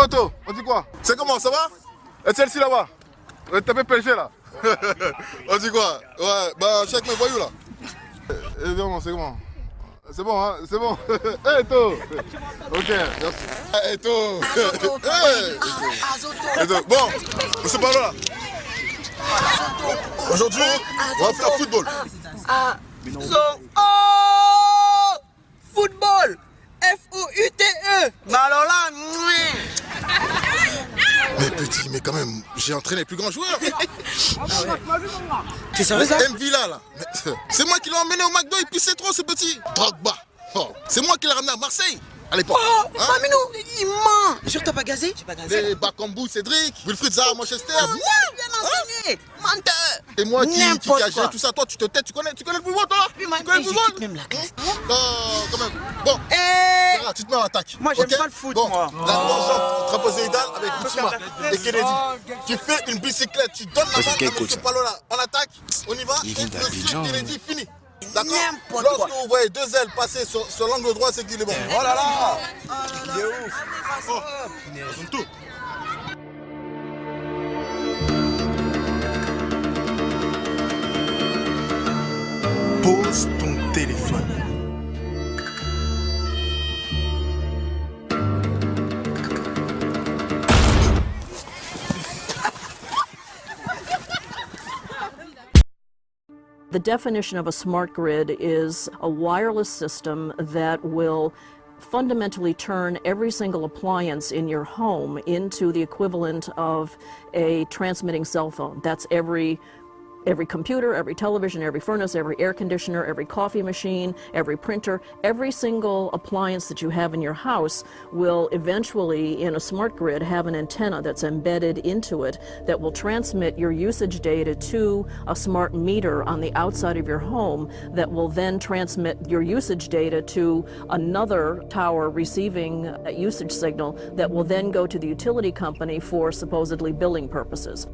va, Otto? On dit quoi? C'est comment, ça va? Et celle-ci là-bas? T'as fait pêcher là? On dit quoi? Ouais, bah, check mes voyous là. Évidemment, c'est comment? C'est bon, hein? C'est bon. Hey, Eto! Ok, merci. Hey, Eto! Hey! Eto. Bon, monsieur Palo là. Aujourd'hui, on va faire football. Oh! Football! F-O-U-T-E! Mais alors là, Mais petit, mais quand même, j'ai entraîné les plus grands joueurs. tu savais ça? MV là. C'est moi qui l'ai emmené au McDo et puis c'est trop ce petit. Drogba. Oh, c'est moi qui l'ai ramené à Marseille à l'époque. Oh, hein? Mamino, il ment. Sûr, t'as pas gazé? J'ai pas gazé. Les Bakambu, Cédric, Wilfried Zaha, Manchester. Oh, bien enseigné. Menteur. Et moi qui a géré tout ça, toi tu te têtes, tu connais le football toi? Tu connais le football? Même la classe. Non, quand même. Bon, Sarah, tu te mets en attaque. Moi j'aime pas le foot, bon, moi. La jambe trapézoïdale avec Boutima et Kennedy. Tu fais une bicyclette, tu donnes la balle à M. Palo là. On attaque, on y va. Et le Kennedy fini. D'accord? Lorsque vous voyez deux ailes passer sur l'angle droit, c'est qu'il est bon. Oh là là! Il est ouf! Oh, ils ont tout. Pose ton téléphone. The definition of a smart grid is a wireless system that will fundamentally turn every single appliance in your home into the equivalent of a transmitting cell phone. That's every computer, every television, every furnace, every air conditioner, every coffee machine, every printer, every single appliance that you have in your house will eventually, in a smart grid, have an antenna that's embedded into it that will transmit your usage data to a smart meter on the outside of your home that will then transmit your usage data to another tower receiving a usage signal that will then go to the utility company for supposedly billing purposes.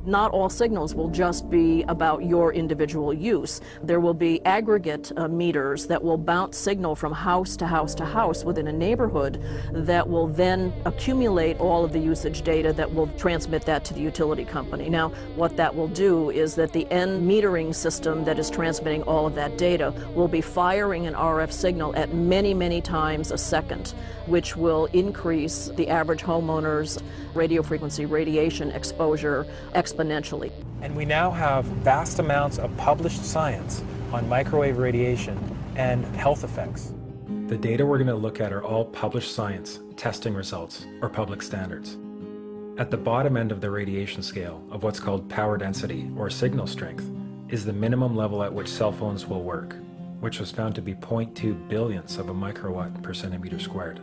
Not all signals will just be about your individual use. There will be aggregate meters that will bounce signal from house to house to house within a neighborhood that will then accumulate all of the usage data that will transmit that to the utility company. Now, what that will do is that the end metering system that is transmitting all of that data will be firing an RF signal at many, many times a second, which will increase the average homeowner's radio frequency radiation exposure exponentially. And we now have vast amounts of published science on microwave radiation and health effects. The data we're going to look at are all published science, testing results, or public standards. At the bottom end of the radiation scale of what's called power density or signal strength is the minimum level at which cell phones will work, which was found to be 0.2 billionths of a microwatt per centimeter squared.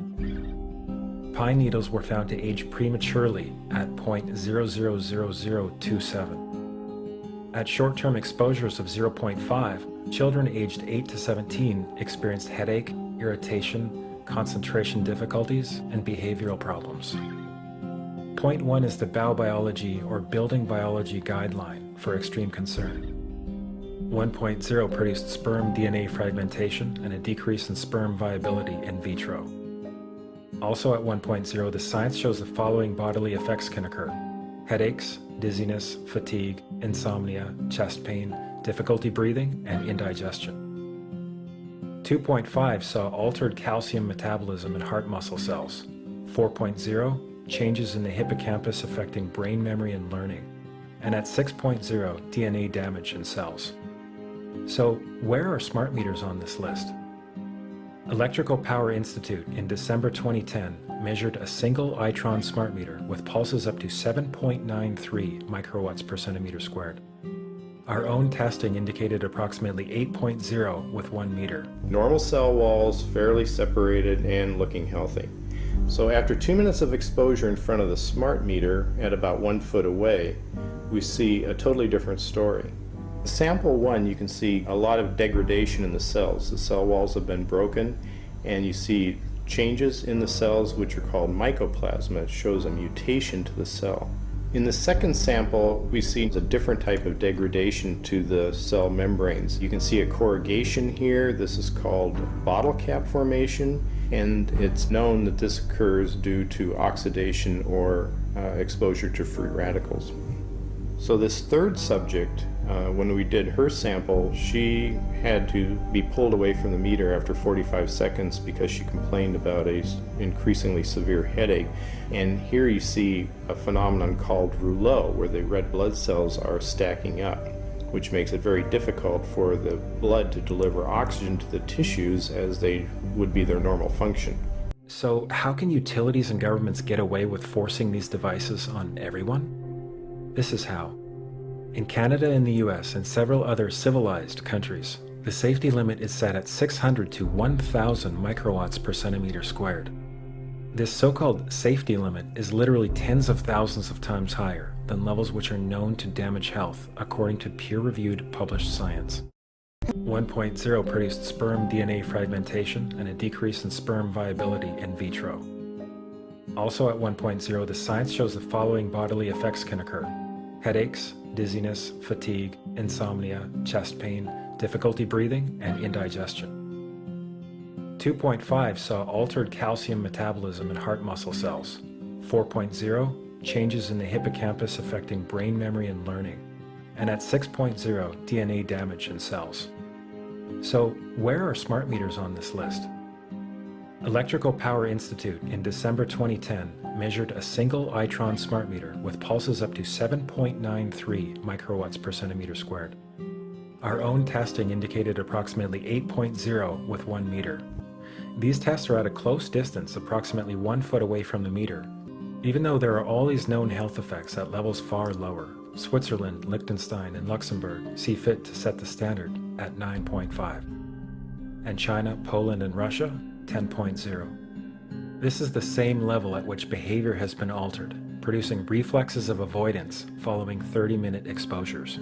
Pine needles were found to age prematurely at 0.000027. At short-term exposures of 0.5, children aged 8 to 17 experienced headache, irritation, concentration difficulties, and behavioral problems. 0.1 is the biobiology or building biology guideline for extreme concern. 1.0 produced sperm DNA fragmentation and a decrease in sperm viability in vitro. Also at 1.0, the science shows the following bodily effects can occur: headaches, dizziness, fatigue, insomnia, chest pain, difficulty breathing, and indigestion. 2.5 saw altered calcium metabolism in heart muscle cells. 4.0, changes in the hippocampus affecting brain memory and learning. And at 6.0, DNA damage in cells. So where are smart meters on this list? Electrical Power Institute in December 2010 measured a single Itron smart meter with pulses up to 7.93 microwatts per centimeter squared. Our own testing indicated approximately 8.0 with 1 meter. Normal cell walls, fairly separated and looking healthy. So after 2 minutes of exposure in front of the smart meter at about 1 foot away, we see a totally different story. Sample 1, you can see a lot of degradation in the cells. The cell walls have been broken, and you see changes in the cells which are called mycoplasma. It shows a mutation to the cell. In the second sample, we see a different type of degradation to the cell membranes. You can see a corrugation here. This is called bottle cap formation, and it's known that this occurs due to oxidation or exposure to free radicals. So this third subject, when we did her sample, she had to be pulled away from the meter after 45 seconds because she complained about an increasingly severe headache. And here you see a phenomenon called rouleau, where the red blood cells are stacking up, which makes it very difficult for the blood to deliver oxygen to the tissues as they would be their normal function. So how can utilities and governments get away with forcing these devices on everyone? This is how. In Canada and the US and several other civilized countries, the safety limit is set at 600 to 1,000 microwatts per centimeter squared. This so-called safety limit is literally tens of thousands of times higher than levels which are known to damage health according to peer-reviewed published science. 1.0 produced sperm DNA fragmentation and a decrease in sperm viability in vitro. Also at 1.0, the science shows the following bodily effects can occur: headaches, dizziness, fatigue, insomnia, chest pain, difficulty breathing, and indigestion. 2.5 saw altered calcium metabolism in heart muscle cells. 4.0, changes in the hippocampus affecting brain memory and learning. And at 6.0, DNA damage in cells. So where are smart meters on this list? Electrical Power Institute in December 2010 measured a single Itron smart meter with pulses up to 7.93 microwatts per centimeter squared. Our own testing indicated approximately 8.0 with 1 meter. These tests are at a close distance, approximately 1 foot away from the meter, even though there are all these known health effects at levels far lower. Switzerland, Liechtenstein, and Luxembourg see fit to set the standard at 9.5. And China, Poland, and Russia, 10.0. This is the same level at which behavior has been altered, producing reflexes of avoidance following 30-minute exposures.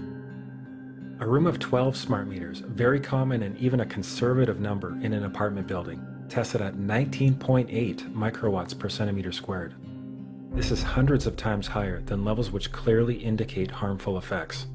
A room of 12 smart meters, very common and even a conservative number in an apartment building, tested at 19.8 microwatts per centimeter squared. This is hundreds of times higher than levels which clearly indicate harmful effects.